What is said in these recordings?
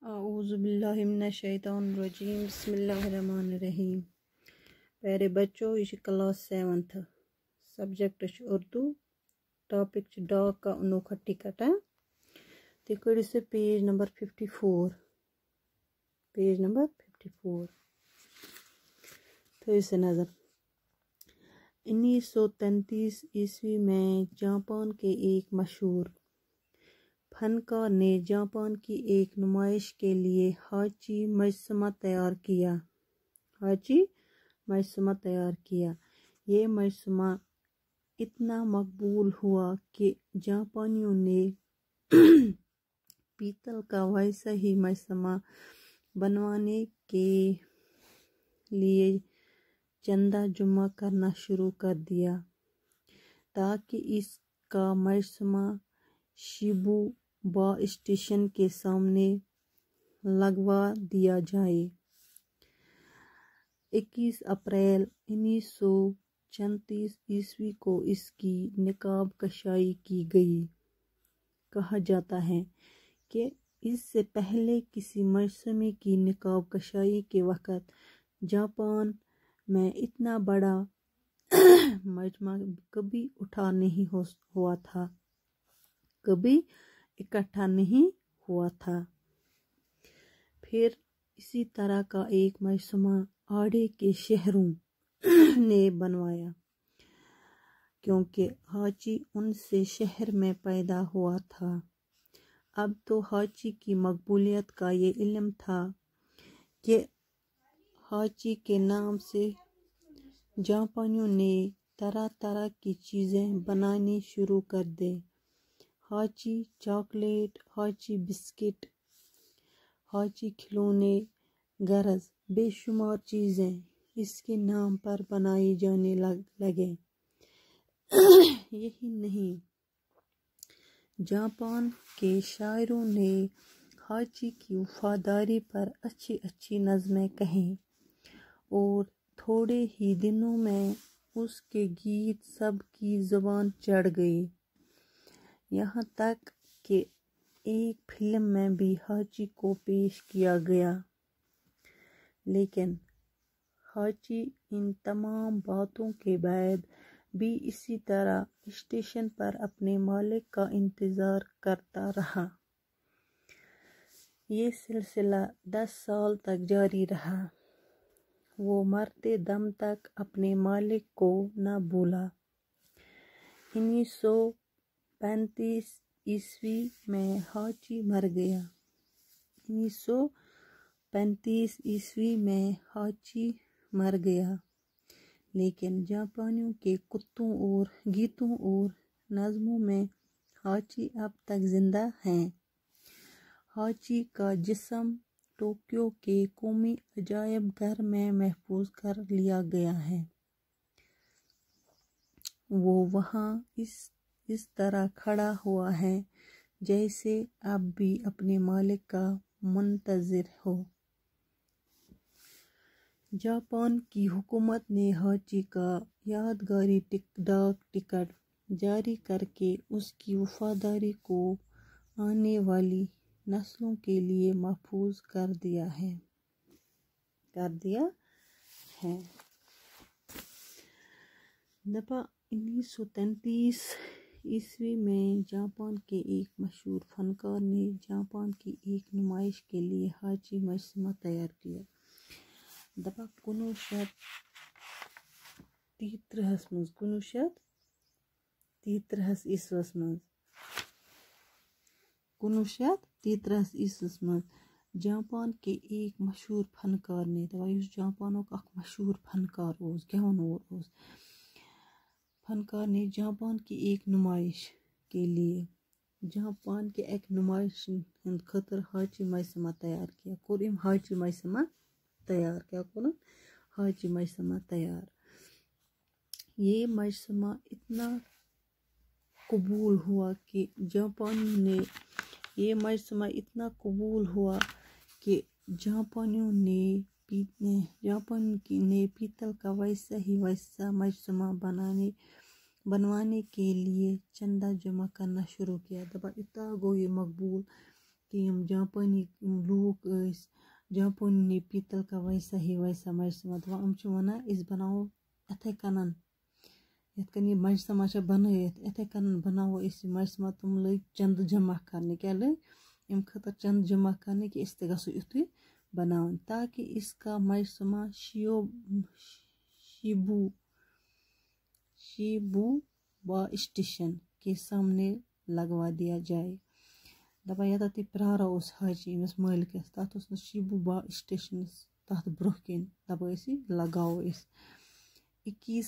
اعوذ باللہ من الشیطان الرجیم بسم اللہ الرحمن الرحیم. پیارے بچوں یہ class 7th subject Urdu topic ڈاک کا انوکھا ٹکٹ ہے تو کڑی سے پیج نمبر 54 تو اسے نظر 1933 عیسوی میں جاپان کے ایک مشہور فنکار نے جاپان کی ایک نمائش کے لیے ہاچی مجسمہ تیار کیا. یہ مجسمہ اتنا مقبول ہوا کہ جاپانیوں نے پیتل کا ویسا ہی مجسمہ بنوانے کے لیے چندہ جمع کرنا شروع کر دیا تاکہ اس کا مجسمہ شیبو با اسٹیشن کے سامنے لگوا دیا جائے. 21 اپریل 1934 عیسوی کو اس کی نقاب کشائی کی گئی. کہا جاتا ہے کہ اس سے پہلے کسی مجسمے کی نقاب کشائی کے وقت جاپان میں اتنا بڑا مجمع کبھی اکٹھا نہیں ہوا تھا. پھر اسی طرح کا ایک مجسمہ آڑے کے شہروں نے بنوایا کیونکہ ہاچی ان سے شہر میں پیدا ہوا تھا. اب تو ہاچی کی مقبولیت کا یہ علم تھا کہ ہاچی کے نام سے جاپانیوں نے طرح طرح کی چیزیں بنانی شروع کر دے. ہاچی چاکلیٹ، ہاچی بسکٹ، ہاچی کھلونے، غرض بے شمار چیزیں اس کے نام پر بنائی جانے لگے. یہی نہیں، جاپان کے شاعروں نے ہاچی کی وفاداری پر اچھی نظمیں کہیں اور تھوڑے ہی دنوں میں اس کے گیت سب کی زبان چڑھ گئے. یہاں تک کہ ایک فلم میں بھی ہاچی کو پیش کیا گیا. لیکن ہاچی ان تمام باتوں کے بعد بھی اسی طرح اسٹیشن پر اپنے مالک کا انتظار کرتا رہا. یہ سلسلہ 10 سال تک جاری رہا. وہ مرتے دم تک اپنے مالک کو نہ بھولا. 1935 عیسوی میں ہاچی مر گیا لیکن جاپانیوں کے گیتوں اور نظموں میں ہاچی اب تک زندہ ہیں. ہاچی کا جسم ٹوکیو کے قومی عجائب گھر میں محفوظ کر لیا گیا ہے. وہ وہاں اس طرح کھڑا ہوا ہے جیسے اب بھی اپنے مالک کا منتظر ہو. جاپان کی حکومت نے ہاچی کا یادگاری ڈاک ٹکٹ جاری کر کے اس کی وفاداری کو آنے والی نسلوں کے لیے محفوظ کر دیا ہے. دفعہ 1933 عیسوی میں جاپان کے ایک مشہور فنکار نے جاپان کی ایک نمائش کے لیے ہاچی مجسمہ تیار کیا. دفعہ 1933 عیسوس مز جاپان کے ایک مشہور فنکار نے جاپانک اخ مشہور فنکار جاپان کی ایک نمائش کے لیے جاپان کے ایک نمائش ہند خطر ہاچی مجسمہ تیار کیا. ہاچی مجسمہ تیار. یہ مجسمہ اتنا قبول ہوا کہ جاپانیوں نے پیتل کا ویسا مجسمہ بنوانے کے لیے چندہ جمع کرنا شروع کیا. دبا اتنا گو یہ مقبول کہ یم جاپانی لوک جاپانی پیتل کا ویسا ہی ویسا مجسمہ دپان یِم چھِ وَنان أسۍ بناوو یِتھَے کٔنن یِتھ کٔنۍ یہِ مجسمہ چھِ بنٲیِتھ یِتھَے کٔنن بناوو أسۍ یہِ مجسمہ تِم لٔگۍ چندٕ جمع کرنہِ کیٛاہ لٔگۍ اَمہِ خٲطرٕ چندٕ جمع کرنہِ کہِ أسۍ تہِ گژھو یُتھُے بناوٕنۍ تاکہ اس کا مجسمہ شیبوبا اسٹیشن کے سامنے لگوا دیا جائے دپان ییٚتٮ۪تھ تُہۍ پیارو اوس حاجی أمِس مٲلکَس تَتھ اوس نہٕ شیبوبا اسٹیشنَس تَتھ برونٛہہ کِنۍ دپان ٲسۍ یہِ لگاوو أسۍ 21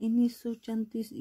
1934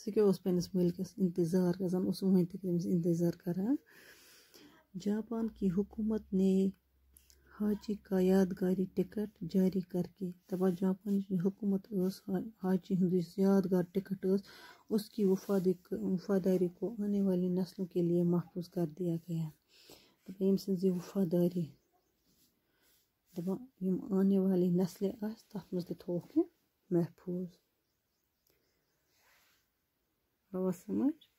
سُہ کیٛاہ اوس پنٛنِس مٲلکَس اِنتظار گژھان اوس وٕنۍ تہِ تٔمِس اِنتظار کران جاپان کی حکومت نے حاجی کا یادگاری ٹکٹ جاری کر کے دپان جاپانٕچ حکوٗمت ٲس حاجی ہُنٛد یُس یادگار ٹکٹ ٲس اس کی وفاداری کو آنے والی نسلوں کے لیے محفوظ کر دیا گیا دپان ییٚمہِ سٕنٛز یہِ وفاداری دپان یِم آنے والی نسلہِ آسہِ تَتھ منٛز تہِ تھووُکھ یہِ محفوٗظ آوا سمجھ